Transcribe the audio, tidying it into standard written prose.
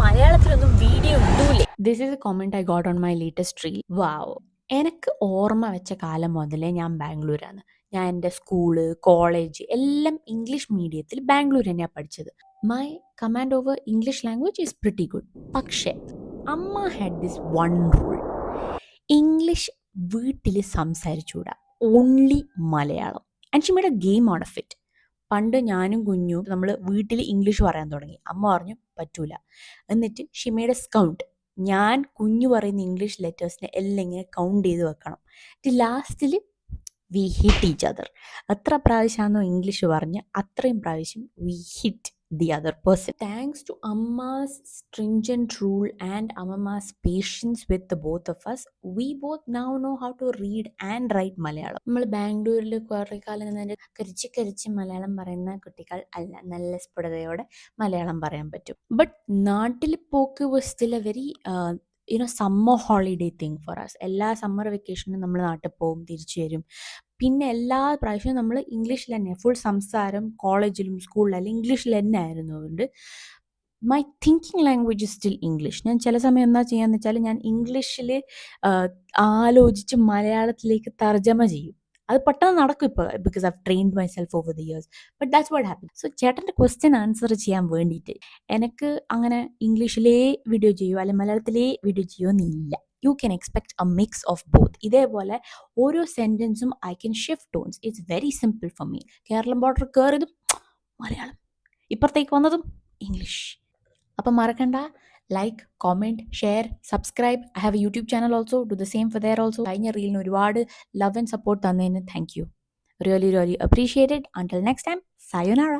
മലയാളത്തിലൊന്നും video ഇടൂലേ? This is a comment I got on my latest reel. Wow. എനിക്ക് ഓർമ്മ വെച്ച കാലം മുതലേ ഞാൻ ബാംഗ്ലൂരാണ്. ഞാൻ എൻ്റെ സ്കൂള്, കോളേജ് എല്ലാം ഇംഗ്ലീഷ് മീഡിയത്തിൽ ബാംഗ്ലൂർ തന്നെയാണ് പഠിച്ചത്. My command over English language is pretty good. പക്ഷേ അമ്മ had this one rule. English വീട്ടിൽ സംസാരിച്ചുകൂടാ, only Malayalam. And she made a game out of it. പണ്ട് ഞാനും കുഞ്ഞും നമ്മൾ വീട്ടിൽ ഇംഗ്ലീഷ് പറയാൻ തുടങ്ങി. അമ്മ പറഞ്ഞു പറ്റൂല. എന്നിട്ട് ഷി മേഡ് എ കൗണ്ട്. ഞാൻ കുഞ്ഞു പറയുന്ന ഇംഗ്ലീഷ് ലെറ്റേഴ്സിനെ എല്ലാം ഇങ്ങനെ കൗണ്ട് ചെയ്ത് വെക്കണം. ലാസ്റ്റിൽ വി ഹിറ്റ് ഈച്ച് അതർ. എത്ര പ്രാവശ്യമാണോ ഇംഗ്ലീഷ് പറഞ്ഞ് അത്രയും പ്രാവശ്യം we hit the other person. Thanks to Amma's stringent rule and Amma's patience with the both of us, we both now know how to read and write Malayalam. നമ്മൾ ബാംഗ്ലൂരിൽ കുറേ കാലം നിന്നിട്ട് കരിച്ച് മലയാളം പറയുന്ന കുട്ടികൾ അല്ല. നല്ല സ്ഫുടതയോടെ മലയാളം പറയാൻ പറ്റും. ബട്ട് നാട്ടിൽ പോക്ക് was still a very summer holiday thing for us. എല്ലാ സമ്മർ വെക്കേഷനും നമ്മൾ നാട്ടിൽ പോകും, തിരിച്ചു വരും. പിന്നെ എല്ലാ പ്രാവശ്യവും നമ്മൾ ഇംഗ്ലീഷിൽ തന്നെ ഫുൾ സംസാരം. കോളേജിലും സ്കൂളിലെല്ലാം ഇംഗ്ലീഷിൽ തന്നെ ആയിരുന്നു. അതുകൊണ്ട് my thinking language is still English. ഞാൻ ചില സമയം എന്താ ചെയ്യാന്ന് വെച്ചാൽ ഞാൻ ഇംഗ്ലീഷിൽ ആലോചിച്ച് മലയാളത്തിലേക്ക് തർജ്ജമ ചെയ്യും. അത് പെട്ടെന്ന് നടക്കും ഇപ്പോൾ, because I've trained myself over the years. But that's what happen. So ചേട്ടൻ്റെ ക്വസ്റ്റ്യൻ ആൻസർ ചെയ്യാൻ വേണ്ടിയിട്ട് എനിക്ക് അങ്ങനെ ഇംഗ്ലീഷിലേ വീഡിയോ ചെയ്യുമോ അല്ലെങ്കിൽ മലയാളത്തിലേ വീഡിയോ ചെയ്യുമോ എന്നില്ല. You can expect a mix of both. ഇതേപോലെ ഓരോ സെൻറ്റൻസും I can shift tones. It's very simple for me. Keralam border കയറിയതും മലയാളം, ഇപ്പുറത്തേക്ക് വന്നതും ഇംഗ്ലീഷ്. അപ്പം മറക്കണ്ട, like, comment, share, subscribe. I have a YouTube channel also. Do the same for there also. കഴിഞ്ഞ റീലിന് ഒരുപാട് ലവ് ആൻഡ് സപ്പോർട്ട് തന്നതിന് thank you. Really really appreciated. Until next time, സയോനാറ.